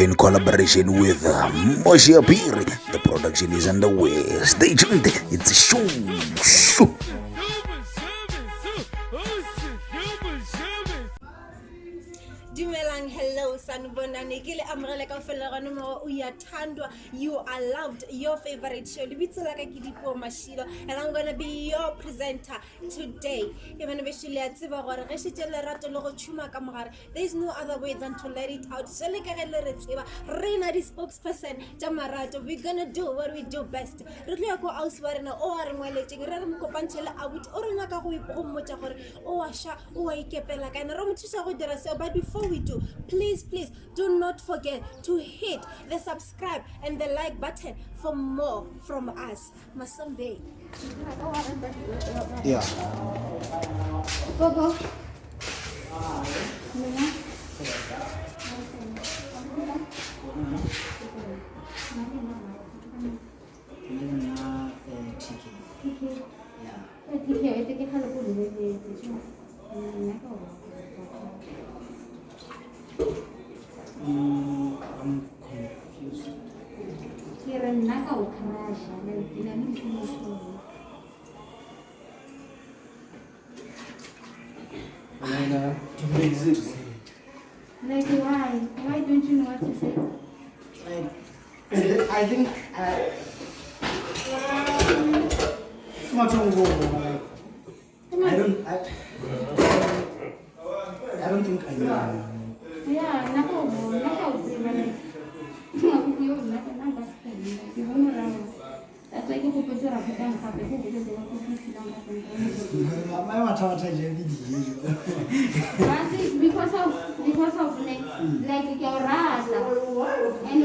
in collaboration with Mashia Phiri. The production is underway. Stay tuned. It's a show. Dumelang, hello, sanibonani kile amrele ka fela ga nomoro o ya thandwa. You are loved, your favorite show. Lebitso la ka ke Dipuo Mashilo, and I'm gonna be your presenter today. Even if she let tseba gore ge shitse lerato le go tshuma ka mogare, there is no other way than to let it out. So le ka ge le re tseba re na di spokesperson tša marato. We're gonna do what we do best. Re tlo ya go aus wa rena o a re ngweletseng re re mo kopantshele a botse o re nyaka go mmotsa gore o a sha o a ikepela kana re mo thusa go dira seo. But before we do, please do not forget to hit the subscribe and the like button for more from us. Masombe. Yeah. Go. I'm confused. Elena, to exist. Like why? Why don't you know what to say? I think I don't think I know. Yeah, that's why you put your because of like your rasa and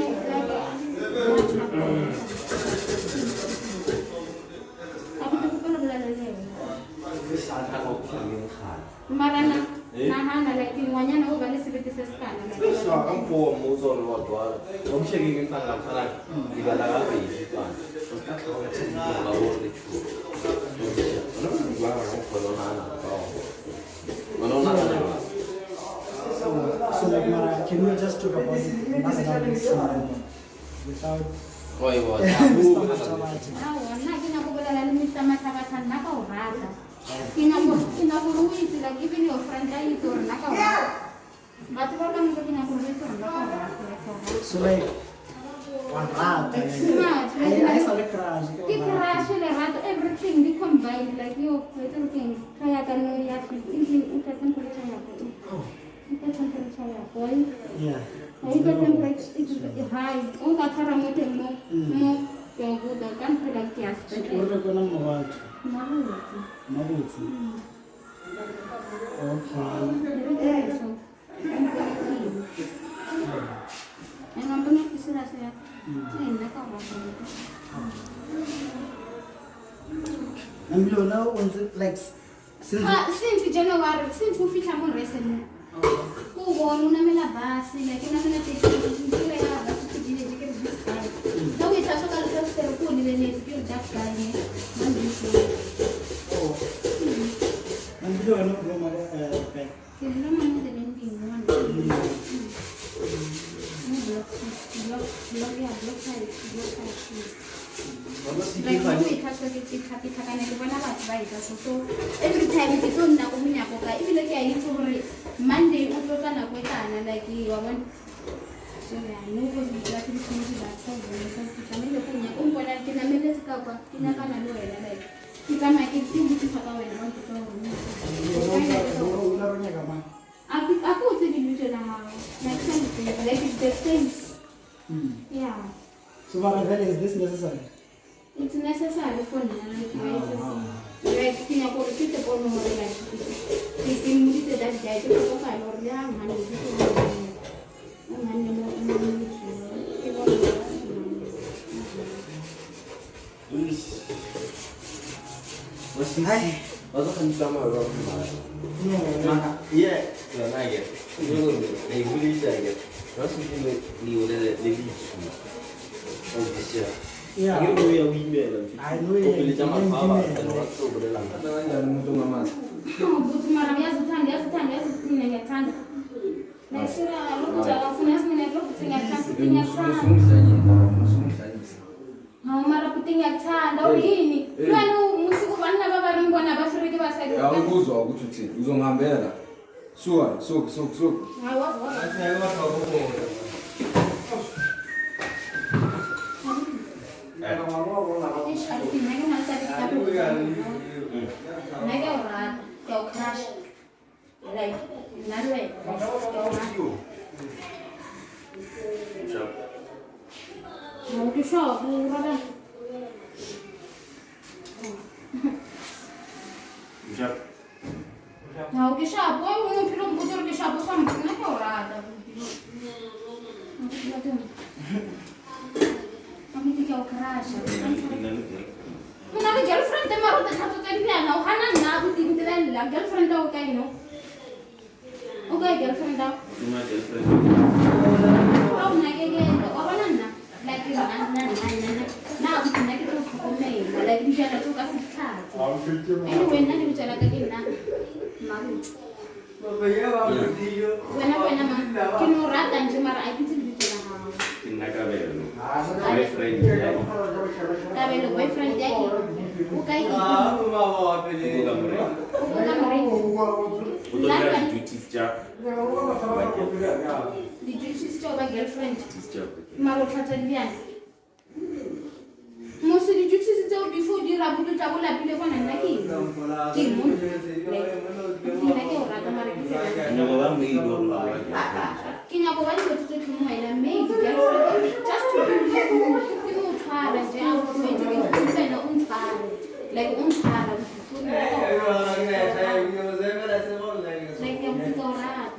Marana, Nahana, like in one year over the city says, I'm poor, most of what was. I'm shaking in Tangan, you got a baby. So like Mara, can we just talk about it without like even your friend so like one rat, I saw the crash. Everything we combined like you little things. Yeah. I got temperature high. Oh, that's how I'm getting more. You're good. I can't feel like gas. What are going on? Okay. And I'm going to say, and below now, like since January, since we fit on recently. Who won Unamela Bass, like another thing, no, it's also got a food in the that guy. And below, I know back. You know, I'm the ending one. Like we have to get happy and when I was right. So every time it's on now, even like I need to Monday, I was on a way and like you want. So I know what we got to do that. So I mean, when I can a minute cover, in a kind of way, like you can make it seem to talk away and want to go. I put it in usual like something, like it's the things. Yeah. So what is this necessary? It's necessary for me, like you know, for people more like if that guy to go find or young Hi. Other than some around no. Yeah, I get. I really get. That's what you need. Yeah. I know your email. I know it. mara puting yakuthanda uyini lwana umusuku vanna vavarongwana vafriki vasadi awukuzwa ukuthi uthini uzongihambela suka Não, que chapo, eu não filho muito que chapo só não é corada. Kami tiga crash. Mana girlfriend dia maru tak satu kali dia, nak kanan nak uti lah girlfriend dah okay no. Okay girlfriend dah. Cuma girlfriend. Kau nak ke apa nana? Lagi nana. Nah, uti nak kita komplain. Lagi dia nak tu kasih chat. Anyway, nanti bicara lagi nak. Maru. Buena man. Kino rata nje mara ai kitu bicara ha. Kinakabelo. Boyfriend ya. Kabelo boyfriend yake. Ukai ki. Utoka duty job. Di duty job girlfriend. Maro khatalian. Musu di duty job before di rabutu tabula bile kona naki. Kimu. Like ora tamare ki. Nyama mei do la. Kinya ko wali ko tutu kimu ila mei girlfriend. Just to kimu thara je au ko mei ki na thara. Like thara. Like yang kita ora.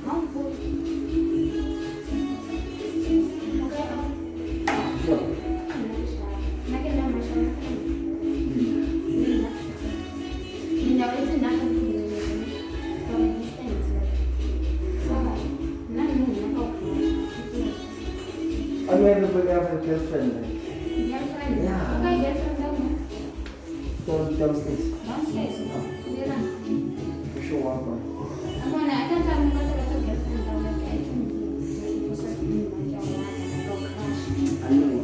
Mampu. I'm never going to have a girlfriend. Girlfriend? Yeah. Okay, girlfriend down. Downstairs. Downstairs? Yeah. For sure, one. I can't tell you what a girlfriend down there. I can do I know.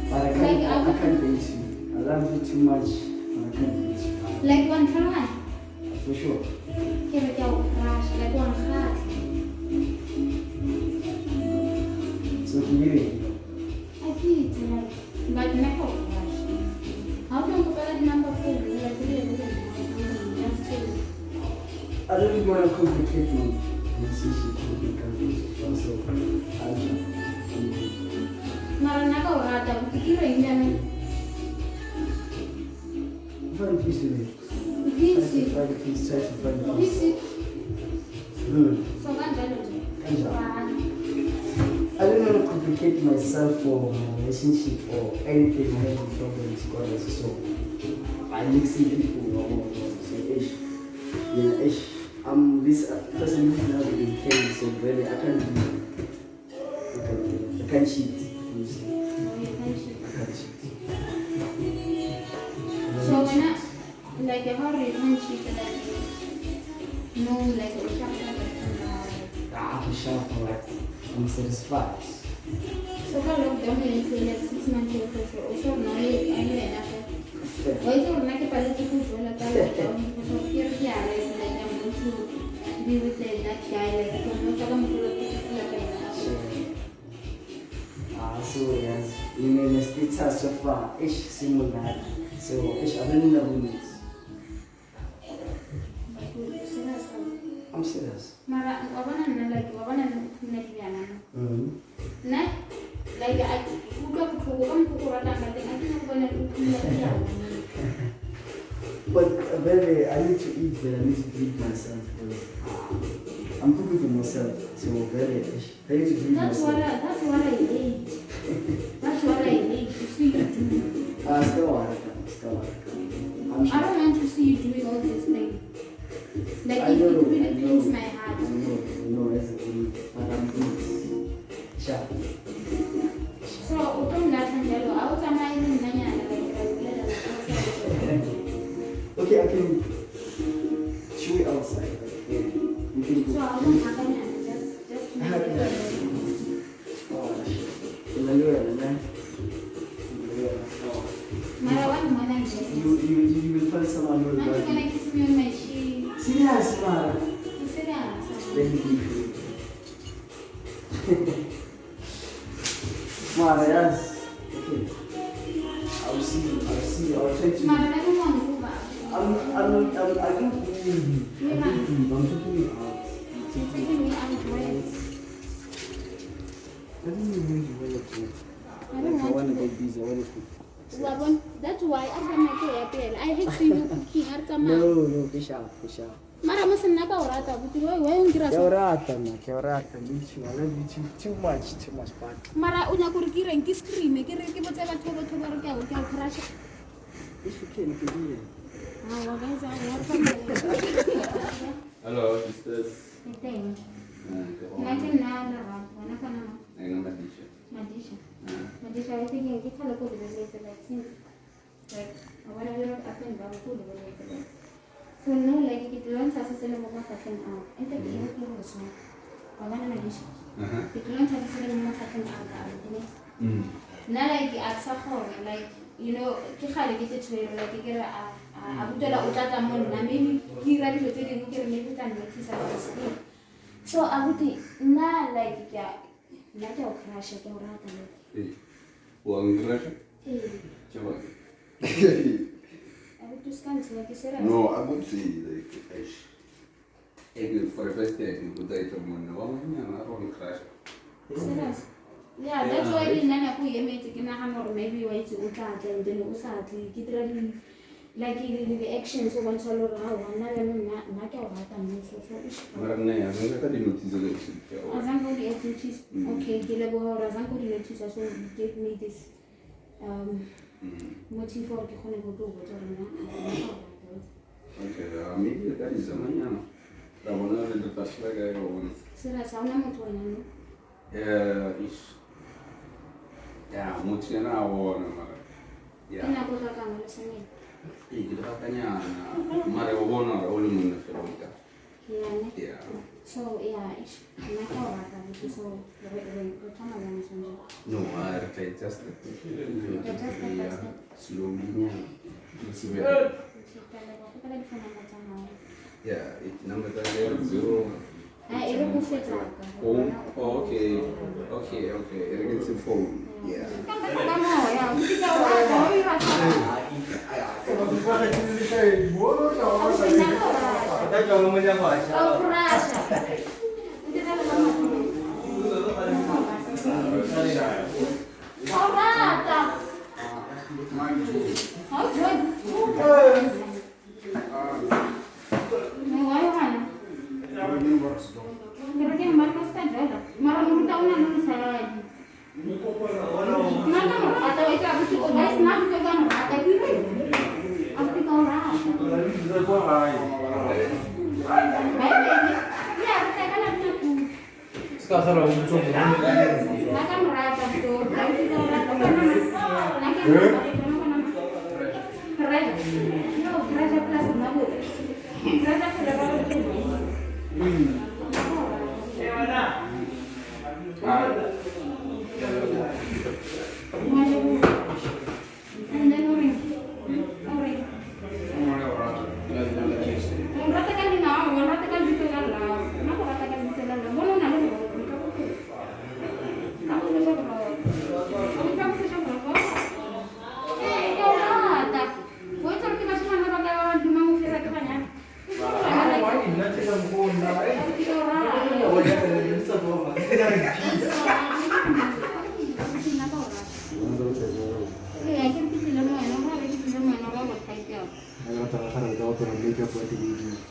But I can't date you. I love you too much. But I can't date you. like one try. For sure. Give it your crush, like one heart. So do you? I did, like, but never crush. How come you got a number 4? Like, really, that's true. I don't really want to complicate my relationship with the country. So I'm Maranaka or Rata, you're Indian. find peace with it. Easy. Try to find peace. Try to find peace. Easy. Good. So, one better. I don't want to complicate myself for my relationship or anything I have problems because so I mix in people who say ish. Yeah, ish. I'm this person who's now in Kenya, so really I can't do I can't cheat. You see. I can't cheat. So when I, like a relationship that no like a sharp, I'm satisfied. so how long do you feel like 6 months or so no anyway enough. Why is it not a political role at all? Because here we are is like I'm going to be with that guy like I'm not going to So yes, you may split so far, ish similar. So ish I don't know limits. I'm serious. Mara, wabana like nekiana. Na like I kuka kutoka mkukura tanga tena kuna nekiana. But baby, I need to eat, but I need to feed myself. I'm cooking for myself, so very I need to feed myself. That's what I need. That's what I need to see you do. Still. I don't want to see you doing all these things. Like I it know, really pains my heart. I know, that's a good, but I'm good. Sharp. So, open that and yellow. I was amazing. Okay, I can chew it outside. You can So, I don't have any. Just Mara, yes. Okay. I'll see. I'll try to. Mara, I don't want to go back. I don't believe. I'm taking you out. You're taking me out where? I don't even want to wear it. I don't want want to to get busy. I want to cook. That's why I don't make it. I hate seeing you cooking. No, fish out. Mara, I'm saying that orata. But why you get us? Keorata. I love you too much, but. Mara, unya kurikira nki scream. Kire kibote ba thobo ke o crash. If you can do it. Ah, guys, Hello, sisters. Thank Madisha, I think you get a look at the later like since. Like, whatever happened, I will put it later. So, no, like, it learns as a cinema happened out. I think it was not. I want an addition. It learns as a cinema happened out. Now, like, at Sahor, like, you know, Kihali get it to like, you get a Abdullah Utata Mon, maybe he ready to tell you, maybe can make his school. So, I would think, now, like, yeah, not your crash at your rat. I would just cancel, like you said. No, I would say like for the first day, you could die from one. I don't crash. Yeah, that's why we nana ku yeme to kina hammer maybe wait to uta and then usati kitrali like the actions so once all around na na ka wata mo so Marana, I don't have the notice. azango di notice okay kile bo azango di notice so give me this motive for ke khone go to go tsona. Okay, maybe that is a man. I want to let the touch like I want. Sera sauna motho wena no. Yeah, much in our one. Yeah. Ina go ka ngala sene. Kanya mare wona ole mun na ferota. Yeah. So yeah, na ka wata so the tama na sonje. No, I just slowly. Yeah, it number 0. Oh, okay. It gets a phone. Yeah.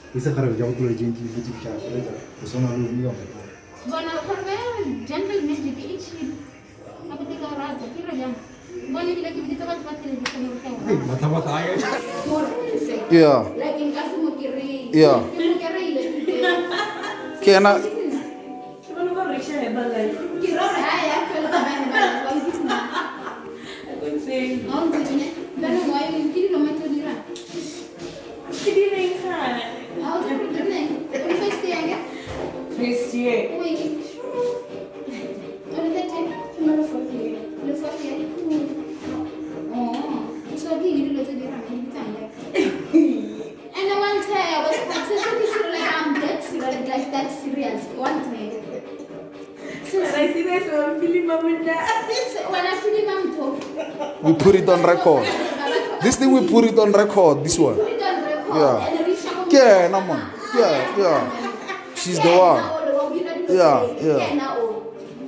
Bisa kalau jauh tu lagi jadi lebih besar, personal lu ni kan. Bona korban gentleman jadi ichi. Apa tiga orang kira jam. Bona bila kita cepat lagi kita nak. Mata aja. Yeah. Lagi kasu mau kiri. Yeah. Kiri le. Kena Cuma lu kan risha hebat lagi. Kira ya kalau tahan kalau bisna. Aku sih. Oh jadi dan mau yang kiri lo macam ni lah. Kiri ni kan. Oh jadi ni. First year ya. First year. Wih. Ada tadi. Cuma lu fourth year. Lu first year. Oh. So gini dulu tadi ramai ditanya. And I want to say I was successfully like I'm dead serious, like that serious. wanted. I see this one, feeling mama now. When I feel mom talk. We put it on record. This thing we put it on record. This one. Put it on record. Yeah. And Risha will Yeah, no man. Yeah. She's the one. Yeah.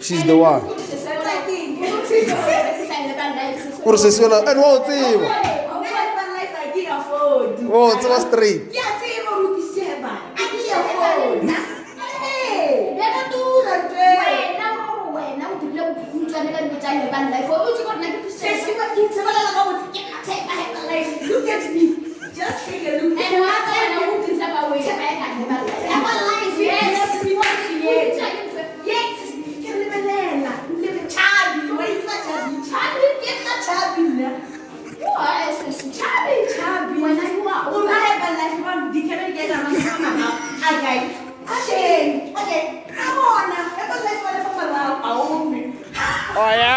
She's the one. Processual and what team? Oh, it's all straight. Look at me. Just take a look. And what I want is about way back. Oh yeah.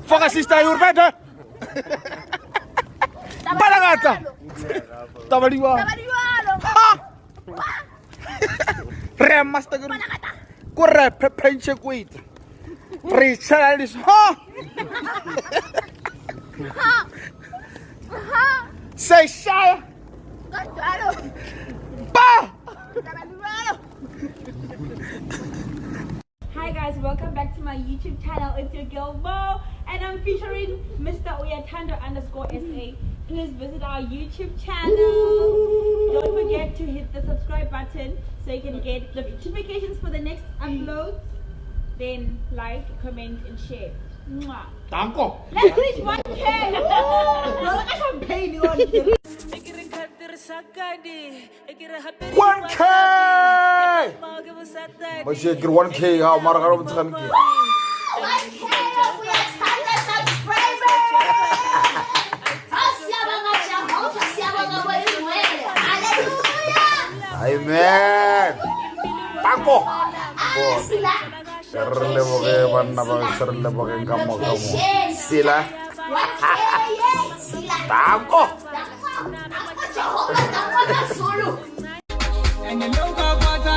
Foca sister, you're better. Balagata. Tabaliwa. Remasta guru. Corre, penche quit. Richalis. Say shy. Hi guys, welcome back to my YouTube channel. It's your girl Mo, and I'm featuring Mr. Uyatando_SA. Please visit our YouTube channel. Don't forget to hit the subscribe button so you can get the notifications for the next uploads. Then like, comment, and share. Mwah. Tanko. Let's reach 1K. $1K! But you get 1K, how much are you going to get? 1K, we are 100 subscribers. Amen. Tanko. Serle boge banna ba serle boge kamu. Sila. Tanko. Solo. And you know what I